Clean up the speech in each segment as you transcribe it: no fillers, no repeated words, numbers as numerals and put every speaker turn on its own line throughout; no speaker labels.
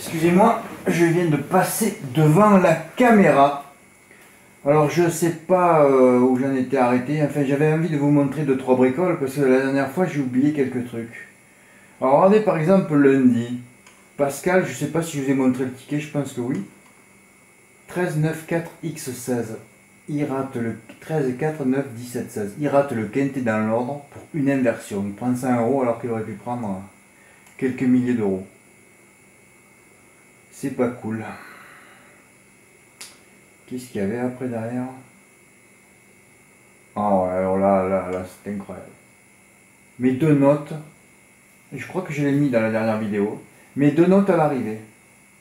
Excusez-moi, je viens de passer devant la caméra. Alors je sais pas où j'en étais arrêté. Enfin, j'avais envie de vous montrer 2-3 bricoles parce que la dernière fois j'ai oublié quelques trucs. Alors regardez par exemple lundi. Pascal, je sais pas si je vous ai montré le ticket, je pense que oui. 13,94x16. Il rate le 13,49,17,16. Il rate le quintet dans l'ordre pour une inversion. Il prend 100 € alors qu'il aurait pu prendre quelques milliers d'euros. C'est pas cool. Qu'est-ce qu'il y avait après derrière? Ah ouais, alors là, c'est incroyable. Mes deux notes, je crois que je l'ai mis dans la dernière vidéo, mes deux notes à l'arrivée.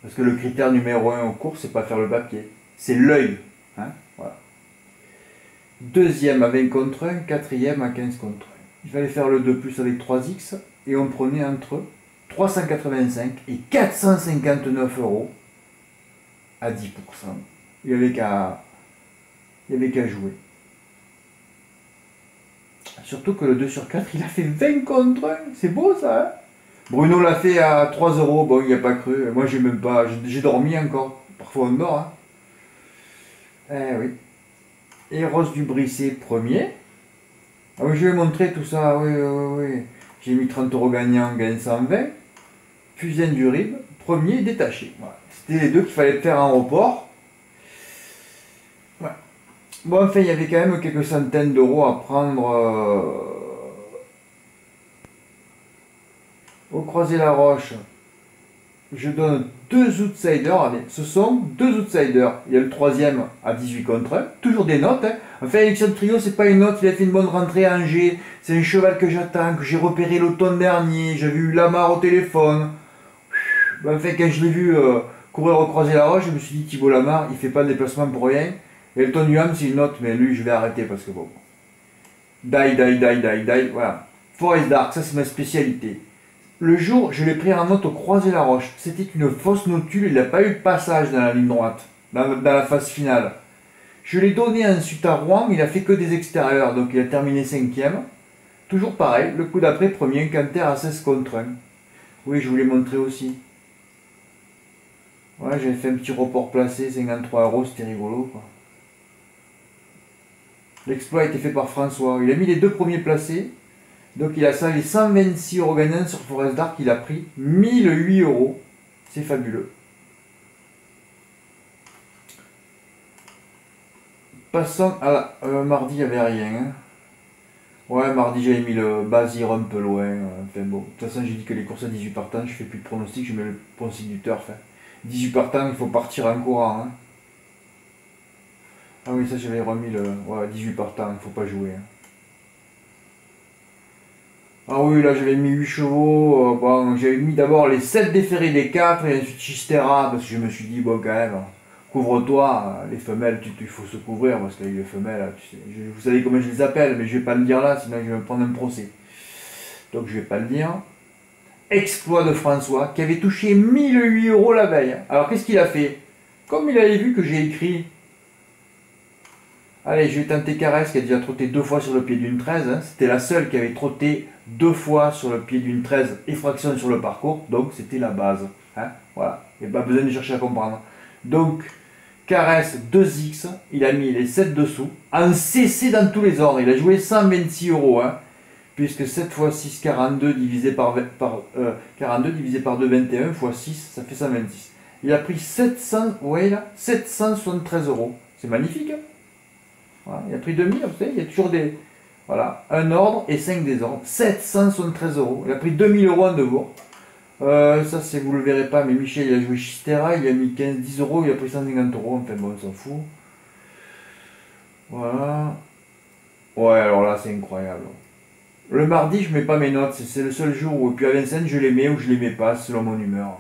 Parce que le critère numéro 1 au cours, c'est pas faire le papier, c'est l'œil. Hein, voilà. Deuxième à 20 contre 1, quatrième à 15 contre 1. Il fallait faire le 2 plus avec 3x et on prenait entre 385 et 459 € à 10%. Il n'y avait qu'à jouer. Surtout que le 2 sur 4, il a fait 20 contre 1. C'est beau ça, hein? Bruno l'a fait à 3 €. Bon, il n'y a pas cru. Moi, j'ai même pas. J'ai dormi encore. Parfois, on dort. Hein. Eh oui. Et Rose du Brissé, premier. Ah oui, je vais montrer tout ça. Oui. J'ai mis 30 € gagnant, gagne 120. Fusaine du Rib, premier détaché. Voilà. C'était les deux qu'il fallait faire en report. Ouais. Bon, enfin, il y avait quand même quelques centaines d'euros à prendre au Croisé-la-Roche. Je donne deux outsiders. Allez, ce sont deux outsiders. Il y a le troisième à 18 contre 1. Toujours des notes. Hein. Enfin, Élection Trio, c'est pas une note. Il a fait une bonne rentrée à Angers. C'est un cheval que j'attends, que j'ai repéré l'automne dernier. J'ai vu Lamar au téléphone. Enfin, quand je l'ai vu courir au Croisé-la-Roche, je me suis dit Thibaut Lamar, il fait pas de déplacement pour rien. Et Elton Nuam, c'est une note, mais lui, je vais arrêter parce que bon. Die. Voilà. Forest Dark, ça c'est ma spécialité. Le jour, je l'ai pris en note au Croisé-la-Roche. C'était une fausse notule, il n'a pas eu de passage dans la ligne droite, dans la phase finale. Je l'ai donné ensuite à Rouen, il a fait que des extérieurs, donc il a terminé 5e. Toujours pareil, le coup d'après, premier, Canter à 16 contre 1. Oui, je vous l'ai montré aussi. Ouais, j'avais fait un petit report placé, 53 €, c'était rigolo quoi. L'exploit a été fait par François. Il a mis les deux premiers placés. Donc il a ça, les 126 € gagnants sur Forest Dark, il a pris 1008 €. C'est fabuleux. Passons à mardi, il n'y avait rien. Hein. Ouais, mardi j'avais mis le Bazir un peu loin. Enfin bon, de toute façon j'ai dit que les courses à 18 partants, je fais plus de pronostics, je mets le pronostic du turf. Hein. 18 partants, il faut partir en courant. Hein. Ah oui, ça j'avais remis le... Ouais, 18 partants, il ne faut pas jouer. Hein. Ah oui, là j'avais mis 8 chevaux, bon, j'avais mis d'abord les 7 déférés des 4 et ensuite Chistera, parce que je me suis dit, bon quand même, couvre-toi, les femelles, il faut se couvrir, parce que les femelles, tu sais, vous savez comment je les appelle, mais je vais pas le dire là, sinon je vais me prendre un procès. Donc je vais pas le dire. Exploit de François, qui avait touché 1008 € la veille. Alors qu'est-ce qu'il a fait? Comme il avait vu que j'ai écrit... Allez, je vais tenter Caresse qui a déjà trotté 2 fois sur le pied d'une 13. Hein. C'était la seule qui avait trotté 2 fois sur le pied d'une 13 et fraction sur le parcours. Donc c'était la base. Hein. Voilà. Il n'y a pas besoin de chercher à comprendre. Donc, Caresse 2x. Il a mis les 7 dessous. En CC dans tous les ordres. Il a joué 126 €. Hein, puisque 7 x 6, 42 divisé par 2, 21 x 6, ça fait 126. Il a pris 773 €. C'est magnifique. Hein. Voilà, il a pris 2000, vous savez, il y a toujours des... Voilà, un ordre et 5 désordres. 773 €. Il a pris 2000 € en 2 jours. Ça, c'est, vous le verrez pas, mais Michel, il a joué Chistera, il a mis 10 €, il a pris 150 €. Enfin bon, on s'en fout. Voilà. Ouais, alors là, c'est incroyable. Le mardi, je mets pas mes notes. C'est le seul jour où, puis à Vincennes, je les mets ou je les mets pas, selon mon humeur.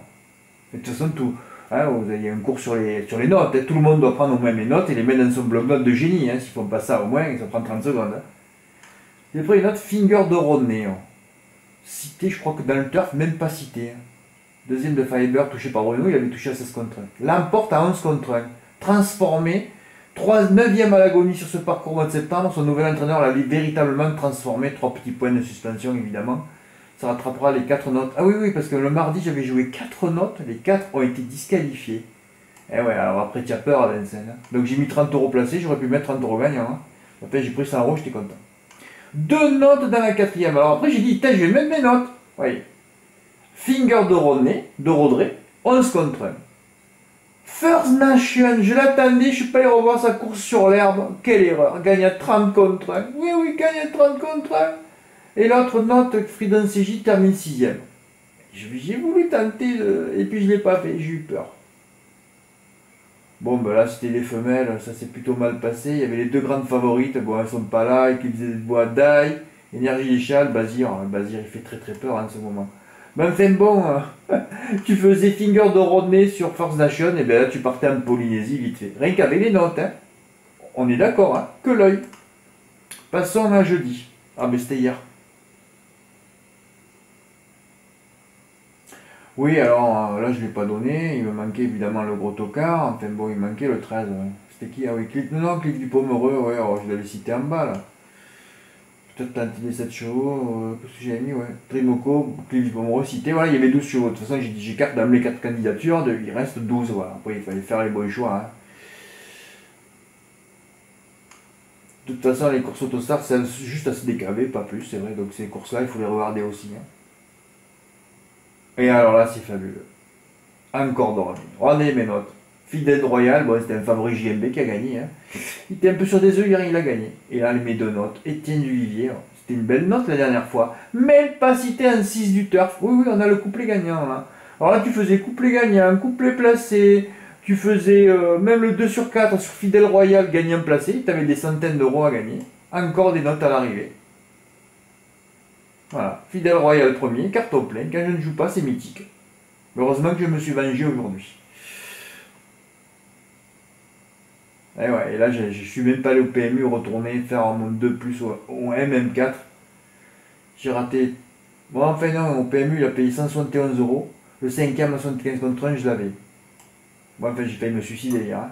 Et de toute façon, tout... Hein, il y a un cours sur les notes, hein. Tout le monde doit prendre au moins mes notes et les mettre dans son bloc-notes de génie. Hein. S'ils ne font pas ça au moins, ça prend 30 secondes. Hein. J'ai pris une note Finger de Rodney. Hein. Cité, je crois que dans le turf, même pas cité. Hein. Deuxième de Fiber, touché par Bruno, il avait touché à 16 contre 1. L'emporte à 11 contre 1. Transformé, 9e à l'agonie sur ce parcours au mois de septembre. Son nouvel entraîneur l'avait véritablement transformé. 3 petits points de suspension, évidemment. Ça rattrapera les 4 notes. Ah oui, oui, parce que le mardi, j'avais joué 4 notes. Les 4 ont été disqualifiées. Eh ouais, alors après, tu as peur à Vincennes. Hein. Donc j'ai mis 30 euros placés, j'aurais pu mettre 30 euros gagnant. Hein. Après, j'ai pris 100 euros, j'étais content. 2 notes dans la 4e. Alors après, j'ai dit, je vais mettre mes notes. Voyez. Finger de Rodré, 11 contre 1. First Nation, je l'attendais, je ne suis pas allé revoir sa course sur l'herbe. Quelle erreur, gagne à 30 contre 1. Oui, oui, gagne à 30 contre 1. Et l'autre note, Freedom CJ termine 6e. J'ai voulu tenter, et puis je ne l'ai pas fait, j'ai eu peur. Bon, ben là, c'était les femelles, ça s'est plutôt mal passé. Il y avait les 2 grandes favorites, bon, elles sont pas là, Eclipse des Bois, Dai, Énergie des Châles, Bazir. Bazir, il fait très très peur en ce moment. Mais enfin bon, tu faisais Finger de Rodney sur First Nation, et bien là, tu partais en Polynésie vite fait. Rien qu'avec les notes, hein. On est d'accord, hein, que l'œil. Passons à jeudi. Ah, mais c'était hier. Oui, alors là, je ne l'ai pas donné. Il me manquait évidemment le gros tocard. Enfin bon, il manquait le 13. C'était qui? Ah oui, non, Cliff du Pomereux. Ouais, alors, je l'avais cité en bas là. Peut-être tenter les 7 chevaux. Qu'est-ce que j'avais mis? Ouais. Trimoco, Cliff du Pomereux cité. Voilà, il y avait 12 chevaux. De toute façon, j'ai dit, j'écarte dans les 4 candidatures. Il reste 12. Voilà. Après, il fallait faire les bons choix. Hein. De toute façon, les courses Autostar, c'est juste à se décaver, pas plus, c'est vrai. Donc ces courses-là, il faut les regarder aussi. Hein. Et alors là, c'est fabuleux. Encore dormi. Regardez mes notes. Fidel Royal, bon, c'était un favori JMB qui a gagné. Hein. Il était un peu sur des œufs hier, il a gagné. Et là, mes 2 notes. Étienne Duvivier, c'était une belle note la dernière fois. Mais pas cité un 6 du turf. Oui, oui, on a le couplet gagnant. Là. Alors là, tu faisais couplet gagnant, couplet placé. Tu faisais même le 2 sur 4 sur Fidel Royal gagnant placé. Tu avais des centaines d'euros à gagner. Encore des notes à l'arrivée. Voilà. Fidel Royal premier, carton plein. Quand je ne joue pas, c'est mythique. Heureusement que je me suis vengé aujourd'hui. Et ouais, et là, je suis même pas allé au PMU retourner faire un monde 2 plus au MM4. J'ai raté. Bon, enfin, non, au PMU, il a payé 171 euros. Le 5e à 75 contre 1, je l'avais. Bon, enfin, j'ai failli me suicider hier. Hein.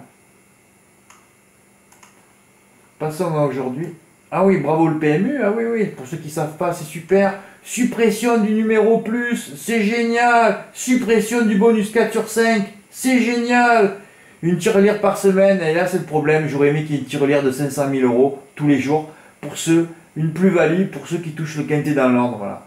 Passons à aujourd'hui. Ah oui, bravo le PMU. Ah oui, oui, pour ceux qui ne savent pas, c'est super. Suppression du numéro plus, c'est génial. Suppression du bonus 4 sur 5, c'est génial. Une tirelire par semaine, et là c'est le problème. J'aurais aimé qu'il y ait une tirelire de 500 000 euros tous les jours. Pour ceux, une plus-value pour ceux qui touchent le quintet dans l'ordre. Voilà.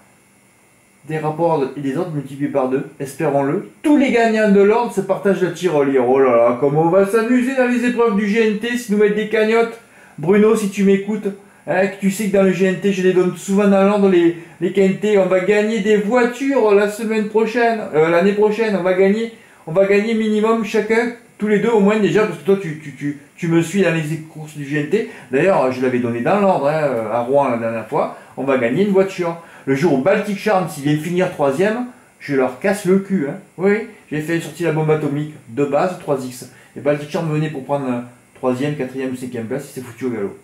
Des rapports et des ordres multipliés par 2, espérons-le. Tous les gagnants de l'ordre se partagent la tirelire. Oh là là, comme on va s'amuser dans les épreuves du GNT si nous mettons des cagnottes. Bruno, si tu m'écoutes, hein, tu sais que dans le GNT, je les donne souvent dans l'ordre, les quintés. On va gagner des voitures la semaine prochaine, l'année prochaine. On va gagner minimum chacun, tous les deux au moins déjà, parce que toi, tu me suis dans les courses du GNT. D'ailleurs, je l'avais donné dans l'ordre, hein, à Rouen la dernière fois. On va gagner une voiture. Le jour où Baltic Charm, s'ils viennent finir 3e, je leur casse le cul. Hein. Oui, j'ai fait sortir la bombe atomique de base, 3X. Et Baltic Charm venait pour prendre 3e, 4e, 5e place, il s'est foutu au galop.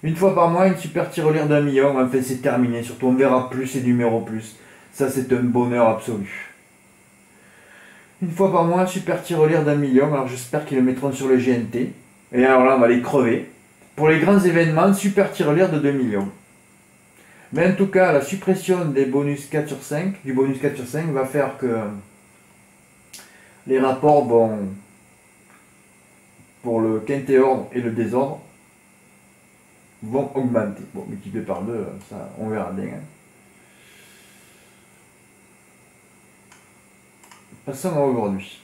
Une fois par mois, une super tirelire d'1 million, enfin c'est terminé. Surtout on verra plus et numéros plus. Ça c'est un bonheur absolu. Une fois par mois, super tirelire d'1 million. Alors j'espère qu'ils le mettront sur le GNT. Et alors là, on va les crever. Pour les grands événements, super tirelire de 2 millions. Mais en tout cas, la suppression des bonus 4 sur 5, du bonus 4 sur 5, va faire que les rapports vont, pour le quintet ordre et le désordre, vont augmenter. Bon, multiplié par 2, ça, on verra bien. Hein. Passons à aujourd'hui.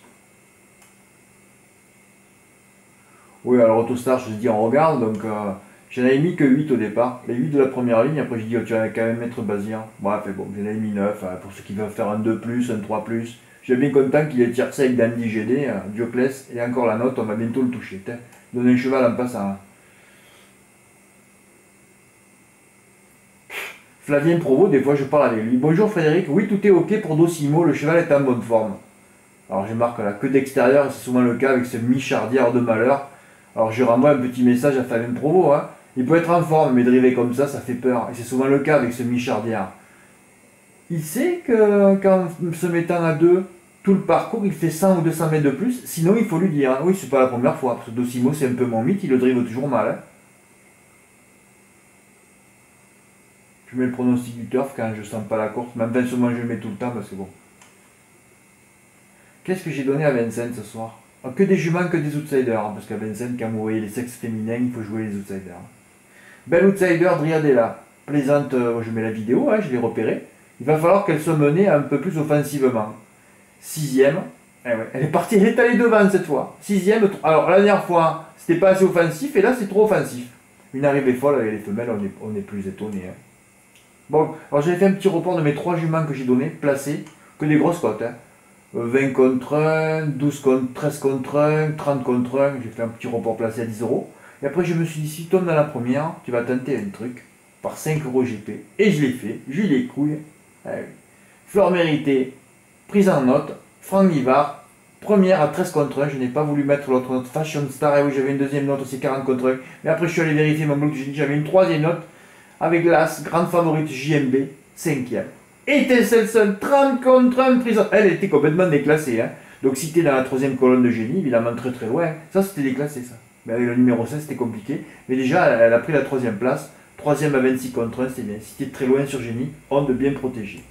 Oui, alors Autostar, je te dis, on regarde, donc j'en avais mis que 8 au départ. Les 8 de la première ligne, après j'ai dit, oh, tu vas quand même mettre Bazir. Bref, bon, j'en avais mis 9, pour ceux qui veulent faire un 2+, un 3+. Je suis bien content qu'il ait tiré ça avec Dandy GD, Dioclès, et encore la note, on va bientôt le toucher. Donner un cheval en passant. Hein. Flavien Provost, des fois je parle avec lui. Bonjour Frédéric, oui tout est ok pour Docimo, le cheval est en bonne forme. Alors je marque là que d'extérieur, c'est souvent le cas avec ce Michardière de malheur. Alors je renvoie un petit message à Flavien Provost. Hein. Il peut être en forme, mais driver comme ça fait peur. Et c'est souvent le cas avec ce Michardière. Il sait que qu'en se mettant à 2, tout le parcours, il fait 100 ou 200 mètres de plus. Sinon il faut lui dire, hein. Oui c'est pas la première fois, parce que Docimo c'est un peu mon mythe, il le drive toujours mal. Hein. Je mets le pronostic du turf quand je sens pas la course. Même bien souvent je le mets tout le temps parce que bon. Qu'est-ce que j'ai donné à Vincent ce soir? Que des juments, que des outsiders. Hein, parce qu'à Vincent, quand vous voyez les sexes féminins, il faut jouer les outsiders. Belle outsider, Driadella. Plaisante, je mets la vidéo, hein, je l'ai repérée. Il va falloir qu'elle soit menée un peu plus offensivement. Sixième. Eh ouais, elle est partie, elle est allée devant cette fois. Sixième. Alors la dernière fois, c'était pas assez offensif et là c'est trop offensif. Une arrivée folle avec les femelles, on est plus étonné. Hein. Bon, alors j'avais fait un petit report de mes 3 juments que j'ai donnés, placés, que des grosses cotes. Hein. 20 contre 1, 12 contre 13 contre 1, 30 contre 1. J'ai fait un petit report placé à 10 euros. Et après, je me suis dit, si tu tombes dans la première, tu vas tenter un truc par 5 euros GP. Et je l'ai fait, j'ai eu les couilles. Allez. Fleur méritée, prise en note, Franck Nivard, première à 13 contre 1. Je n'ai pas voulu mettre l'autre note Fashion Star. Et oui, j'avais une deuxième note aussi 40 contre 1. Mais après, je suis allé vérifier mon bloc. J'ai dit, j'avais une troisième note avec l'As, grande favorite JMB, 5e. Étincelle 30 contre 1 prison. Elle était complètement déclassée. Hein. Donc si tu es dans la troisième colonne de génie, évidemment très très loin. Ça c'était déclassé ça. Mais avec le numéro 16 c'était compliqué. Mais déjà elle a pris la troisième place. Troisième à 26 contre 1, c'était bien. Si tu es très loin sur génie, onde bien protégée.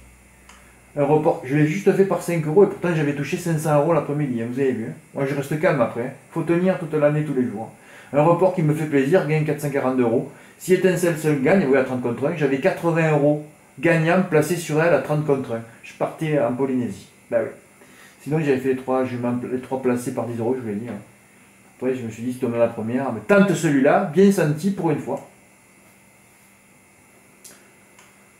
Un report, je l'ai juste fait par 5 euros et pourtant j'avais touché 500 euros l'après-midi. Hein, vous avez vu. Hein. Moi je reste calme après. Hein. Faut tenir toute l'année, tous les jours. Un report qui me fait plaisir, gagne 440 euros. Si Étincelle seul gagne, oui à 30 contre 1, j'avais 80 euros gagnant placé sur elle à 30 contre 1. Je partais en Polynésie. Bah oui. Sinon j'avais fait les 3 placés par 10 euros, je vous l'ai dit. Hein. Après je me suis dit, si tu tombes la première, mais tente celui-là, bien senti pour une fois.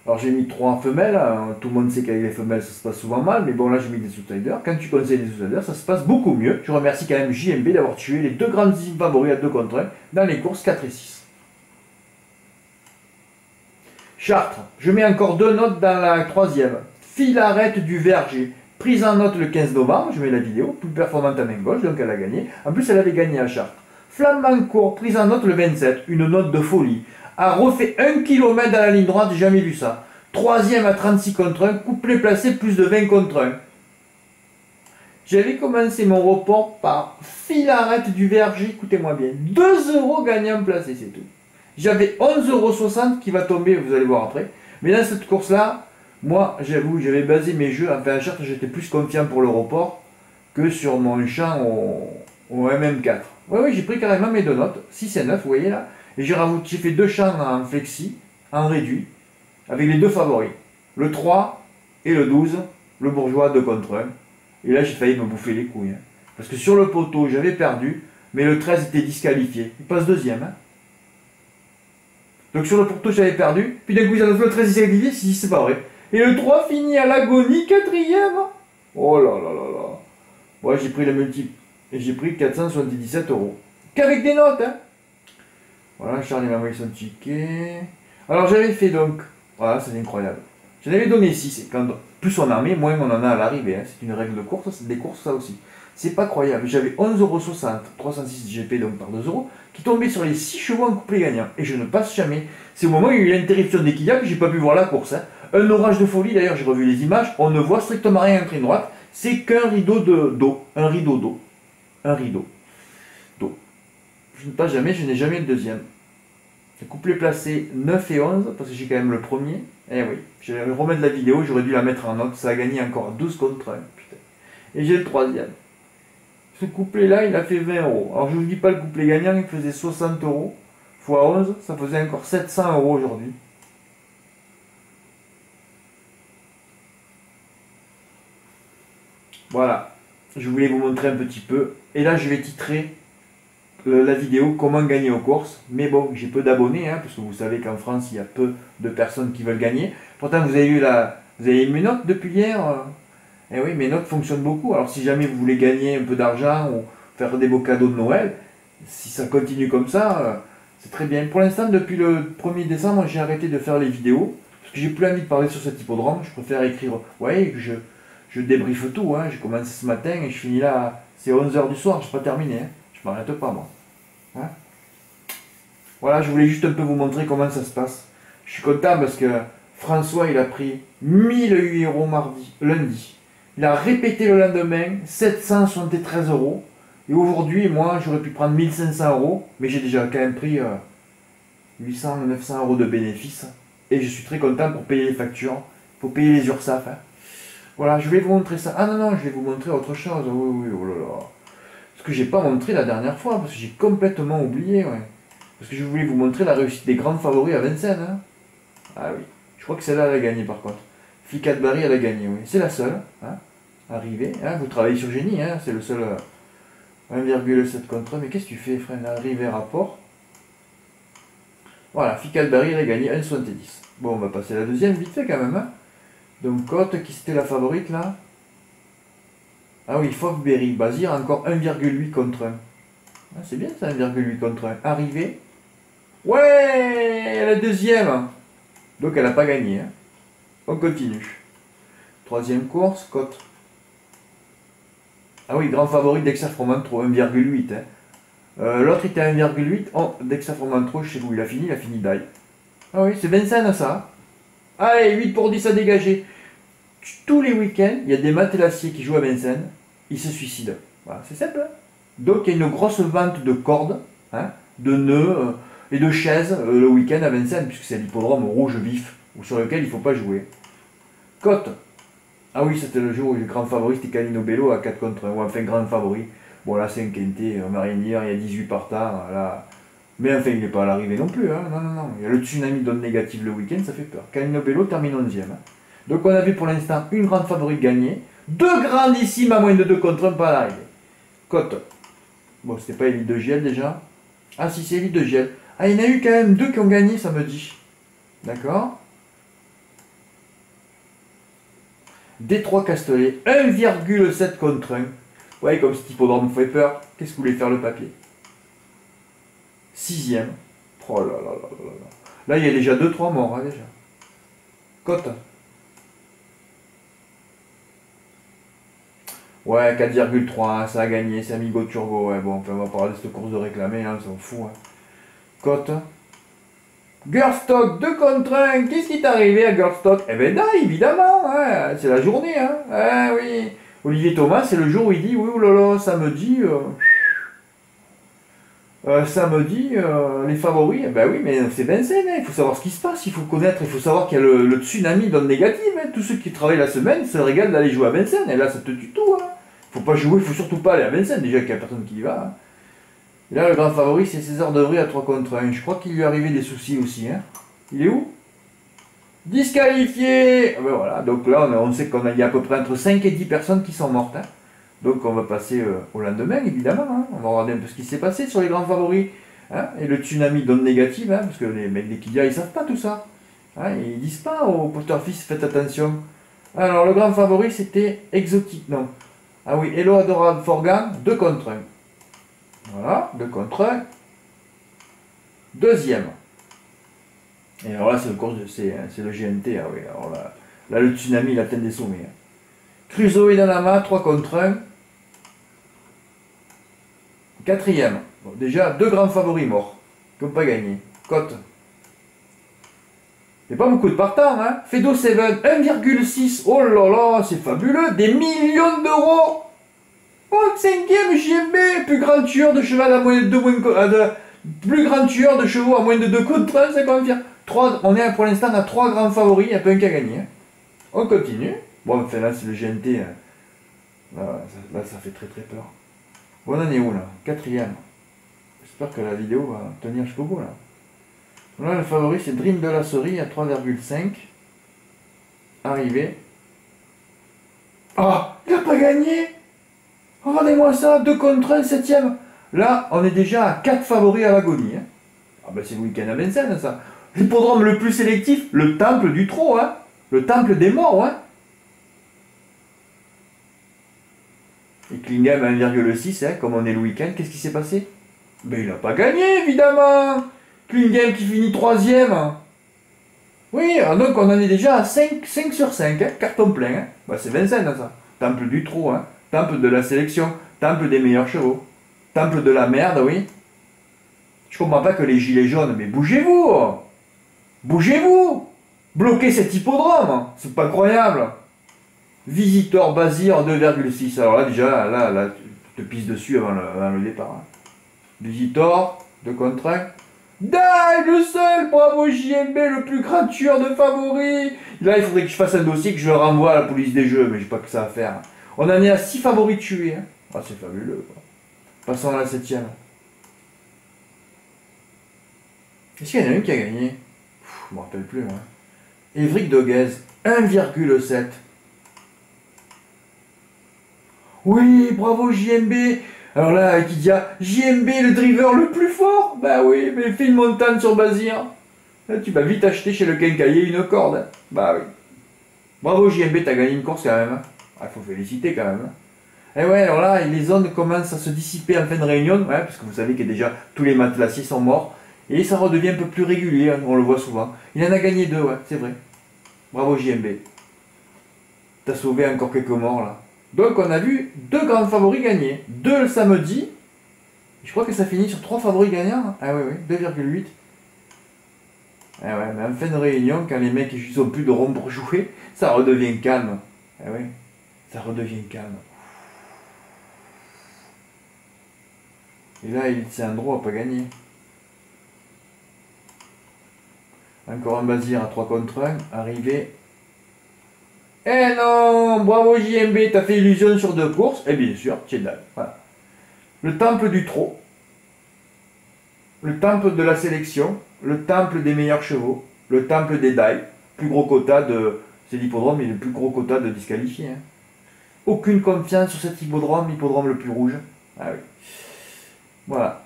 Alors j'ai mis 3 femelles, hein. Tout le monde sait qu'avec les femelles ça se passe souvent mal, mais bon là j'ai mis des outsiders. Quand tu conseilles des outsiders, ça se passe beaucoup mieux. Je remercie quand même JMB d'avoir tué les 2 grandes favoris à 2 contre 1 dans les courses 4 et 6. Chartres, je mets encore 2 notes dans la troisième. Filarette du Verger, prise en note le 15 novembre, je mets la vidéo, plus performante à main gauche, donc elle a gagné. En plus, elle avait gagné à Chartres. Flammancourt, prise en note le 27, une note de folie. A refait 1 km dans la ligne droite, j'ai jamais vu ça. Troisième à 36 contre 1, couplet placé plus de 20 contre 1. J'avais commencé mon report par Filarette du Verger, écoutez-moi bien, 2 euros gagnant placé, c'est tout. J'avais 11,60 € qui va tomber, vous allez voir après. Mais dans cette course-là, moi, j'avoue, j'avais basé mes jeux, enfin à Chartres, j'étais plus confiant pour le report que sur mon champ au MM4. Oui, j'ai pris carrément mes 2 notes, 6 et 9, vous voyez là. Et j'ai fait 2 champs en flexi, en réduit, avec les 2 favoris. Le 3 et le 12, le bourgeois 2 contre 1. Et là, j'ai failli me bouffer les couilles. Hein. Parce que sur le poteau, j'avais perdu, mais le 13 était disqualifié. Il passe deuxième. Hein. Donc sur le poteau, j'avais perdu. Puis d'un coup, le 13 disqualifié, si c'est pas vrai. Et le 3 finit à l'agonie, 4e. Oh là là là là. Ouais, j'ai pris le multiple. Et j'ai pris 477 €. Qu'avec des notes, hein. Voilà, Charles m'a envoyé son ticket. Alors j'avais fait donc, voilà, c'est incroyable. J'en avais donné 6, et quand plus on en met, moins on en a à l'arrivée. Hein. C'est une règle de course, c'est des courses ça aussi. C'est pas croyable. J'avais 11,60 €, 306 GP donc par 2 €, qui tombaient sur les 6 chevaux en couplet gagnant. Et je ne passe jamais. C'est au moment où il y a eu l'interruption des quillas que j'ai pas pu voir la course. Hein. Un orage de folie, d'ailleurs j'ai revu les images, on ne voit strictement rien en ligne droite. C'est qu'un rideau d'eau. Un rideau d'eau. Un rideau d'eau. Je ne passe jamais, je n'ai jamais le deuxième. Le couplet placé 9 et 11, parce que j'ai quand même le premier. Eh oui, je vais remettre la vidéo, j'aurais dû la mettre en note, ça a gagné encore 12 contre 1. Putain. Et j'ai le troisième. Ce couplet-là, il a fait 20 €. Alors je ne vous dis pas le couplet gagnant, il faisait 60 € fois 11, ça faisait encore 700 € aujourd'hui. Voilà, je voulais vous montrer un petit peu. Et là, je vais titrer la vidéo comment gagner aux courses. Mais bon, j'ai peu d'abonnés, hein, parce que vous savez qu'en France, il y a peu de personnes qui veulent gagner. Pourtant, vous avez eu mes notes depuis hier. Eh oui, mes notes fonctionnent beaucoup. Alors, si jamais vous voulez gagner un peu d'argent ou faire des beaux cadeaux de Noël, si ça continue comme ça, c'est très bien. Pour l'instant, depuis le 1er décembre, j'ai arrêté de faire les vidéos. Parce que j'ai plus envie de parler sur cet hippodrome. Je préfère écrire. Vous voyez que je débriefe tout. Hein. J'ai commencé ce matin et je finis là. C'est 11 h du soir. Je n'ai pas terminé. Hein. Je m'arrête pas, moi. Hein, voilà, je voulais juste un peu vous montrer comment ça se passe. Je suis content parce que François, il a pris 1008 € lundi. Il a répété le lendemain, 773 €. Et aujourd'hui, moi, j'aurais pu prendre 1500 €, mais j'ai déjà quand même pris 800, 900 € de bénéfices. Et je suis très content pour payer les factures. Il faut payer les URSSAF. Hein. Voilà, je vais vous montrer ça. Ah non, non, je vais vous montrer autre chose. Oui, oui, oh là là. Ce que j'ai pas montré la dernière fois, parce que j'ai complètement oublié. Ouais. Parce que je voulais vous montrer la réussite des grandes favoris à Vincennes. Hein. Ah oui, je crois que celle-là, elle a gagné par contre. Ficat Barry, elle a gagné, oui. C'est la seule. Hein. Arrivée. Hein. Vous travaillez sur Génie, hein. C'est le seul 1,7 contre 1. Mais qu'est-ce que tu fais, frère? Arrivée, rapport. Voilà, Ficat Barry, elle a gagné 1,70. Bon, on va passer à la deuxième, vite fait quand même. Hein. Donc, Cote, qui c'était la favorite là? Ah oui, Fofberry, Bazir, encore 1,8 contre 1. Ah, c'est bien ça, 1,8 contre 1. Arrivée. Ouais, la deuxième. Donc elle n'a pas gagné. Hein. On continue. Troisième course, Cote. Ah oui, grand favori d'Exa Fromantro, 1,8. Hein. L'autre était à 1,8. Oh, d'Exa Fromantro, je sais où il a fini die. Ah oui, c'est Vincennes ça. Allez, 8 pour 10 à dégager. Tous les week-ends, il y a des matelassiers qui jouent à Vincennes, ils se suicident. Voilà, c'est simple. Hein. Donc il y a une grosse vente de cordes, hein, de nœuds et de chaises le week-end à Vincennes, puisque c'est l'hippodrome rouge vif, sur lequel il ne faut pas jouer. Cote. Ah oui, c'était le jour où le grand favori c'était Canino Bello à 4 contre 1, ou enfin grand favori. Bon là c'est un quintet, marinière, il y a 18 partants, là. Mais enfin il n'est pas à l'arrivée non plus, hein. Non, non, non. Il y a le tsunami d'onde négative le week-end, ça fait peur. Canino Bello termine 11e. Hein. Donc on a vu pour l'instant une grande favorite gagnée, deux grandissimes à moins de 2 contre 1 pas à l'arrivée. Cote. Bon, c'était pas Elite de GL déjà. Ah si, c'est Elite de GL. Ah, il y en a eu quand même deux qui ont gagné samedi. D'accord. Détroit Castellet, 1,7 contre 1. Ouais, comme cet hippodrome me fait peur. Qu'est-ce que vous voulez faire le papier? 6e. Oh là là là là là. Là, il y a déjà 2-3 morts, hein, déjà. Cote. Ouais, 4,3, ça a gagné, c'est Amigo Turbo. Ouais, bon, enfin, on va parler de cette course de réclamer, hein, ça s'en fout. Hein. Cote. Girlstock 2 contre 1. Qu'est-ce qui t'est arrivé à Girlstock? Eh ben, là, évidemment, hein, c'est la journée. Hein. Ah oui. Olivier Thomas, c'est le jour où il dit oui, oulala, samedi. Samedi, les favoris, eh ben oui, mais c'est Vincennes, hein. Il faut savoir ce qui se passe, il faut connaître, il faut savoir qu'il y a le tsunami d'onde négative. Hein. Tous ceux qui travaillent la semaine se régalent d'aller jouer à Vincennes, et là ça te tue tout. Hein. Faut pas jouer, faut surtout pas aller à Vincennes, déjà qu'il n'y a personne qui y va. Hein. Et là, le grand favori, c'est César Devry à 3 contre 1. Je crois qu'il lui est arrivé des soucis aussi. Hein. Il est où? Disqualifié. Ben voilà, donc là, on sait qu'il y a à peu près entre 5 et 10 personnes qui sont mortes. Hein. Donc on va passer au lendemain, évidemment. Hein. On va regarder un peu ce qui s'est passé sur les grands favoris. Hein. Et le tsunami d'onde négative, hein, parce que les mecs des Kidia, ils savent pas tout ça. Hein. Ils disent pas au poster-fils, faites attention. Alors, le grand favori, c'était Exotique. Non. Ah oui, Hello Adorable Forgan, 2 contre 1. Voilà, 2 contre 1. Deuxième. Et alors là, c'est le course de C, hein, c'est le GNT. Ah oui, alors là, le tsunami, il atteint des sommets. Hein. Crusoe et Nanama, 3 contre 1. Quatrième. Bon, déjà, deux grands favoris morts, qui n'ont pas gagné. Cote. Il n'y a pas beaucoup de partants, hein. Fedo 7, 1,6. Oh là là, c'est fabuleux. Des millions d'euros. Oh, 5e JMB. Plus grand tueur de cheval à moins de 2 plus grand tueur de chevaux à moins de 2 contre 1, ça confirme. On est pour l'instant à 3 grands favoris, il n'y a pas un qui a gagné. Hein. On continue. Bon, enfin là, c'est le GNT. Hein. Là, ça fait très très peur. Bon, on en est où là? Quatrième. J'espère que la vidéo va tenir jusqu'au bout là. Là, le favori, c'est Dream de la Souris à 3,5. Arrivé. Ah, il n'a pas gagné. Regardez-moi ça, 2 contre 1, 7e. Là, on est déjà à 4 favoris à l'agonie. Hein. Ah ben c'est le week-end à Vincennes, ça. L'hippodrome le plus sélectif, le temple du trot, hein. Le temple des morts, hein. Et Klingam à 1,6, hein, comme on est le week-end, qu'est-ce qui s'est passé? Ben il n'a pas gagné, évidemment. Klingam qui finit 3e. Oui, donc on en est déjà à 5 sur 5, hein, carton plein. Hein. Ben, c'est Vincennes, ça. Temple du trot, hein. Temple de la sélection, temple des meilleurs chevaux. Temple de la merde, oui. Je comprends pas que les gilets jaunes, mais bougez-vous. Bougez-vous. Bloquez cet hippodrome. C'est pas croyable. Visitor Bazir 2,6. Alors là, déjà, là, tu te pisses dessus avant le départ. Hein. Visitor, 2 contre 1. Dai, le seul, bravo JMB, le plus grand tueur de favoris. Là, il faudrait que je fasse un dossier, que je le renvoie à la police des jeux, mais j'ai pas que ça à faire. On en est à 6 favoris tués. Hein. Ah, c'est fabuleux, quoi. Passons à la 7ème. Est-ce qu'il y en a un qui a gagné? Je me rappelle plus, moi. Évric Doguez, 1,7. Oui, bravo JMB. Alors là, qui dit JMB, le driver le plus fort? Bah oui, mais fais une montagne sur Bazir. Là, tu vas vite acheter chez le quincailler une corde. Hein. Bah oui. Bravo JMB, t'as gagné une course quand même. Hein. Ah, faut féliciter quand même. Hein. Et ouais, alors là, les zones commencent à se dissiper en fin de réunion, ouais, parce que vous savez que déjà tous les matelassiers sont morts. Et ça redevient un peu plus régulier, hein, on le voit souvent. Il en a gagné 2, ouais, c'est vrai. Bravo JMB. T'as sauvé encore quelques morts là. Donc on a vu 2 grands favoris gagner. 2 le samedi. Je crois que ça finit sur 3 favoris gagnants. Ah oui, oui, 2,8. Ah ouais, mais en fin de réunion, quand les mecs ils ont plus de rond pour jouer, ça redevient calme. Ah oui, ça redevient calme. Et là, Sandro n'a pas gagné. Encore un Bazir à 3 contre 1. Arrivé. Eh non, bravo JMB, t'as fait illusion sur 2 courses. Et bien sûr, tu es là. Voilà. Le temple du trot. Le temple de la sélection. Le temple des meilleurs chevaux. Le temple des dailles. Plus gros quota de... C'est l'hippodrome, mais le plus gros quota de disqualifiés. Hein. Aucune confiance sur cet hippodrome le plus rouge. Ah oui. Voilà.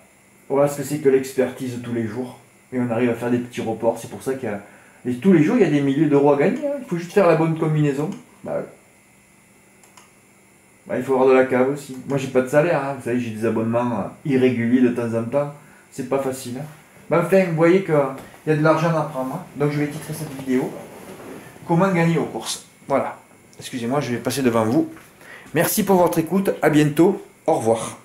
Voilà ce que c'est que l'expertise tous les jours. Et on arrive à faire des petits reports. C'est pour ça qu'il y a... Et tous les jours, il y a des milliers d'euros à gagner. Hein. Il faut juste faire la bonne combinaison. Bah, ouais. Bah, il faut avoir de la cave aussi. Moi, j'ai pas de salaire. Hein. Vous savez, j'ai des abonnements irréguliers de temps en temps. C'est pas facile. Hein. Bah, enfin, vous voyez qu'il y a de l'argent à prendre. Hein. Donc, je vais titrer cette vidéo. Comment gagner aux courses. Voilà. Excusez-moi, je vais passer devant vous. Merci pour votre écoute. À bientôt. Au revoir.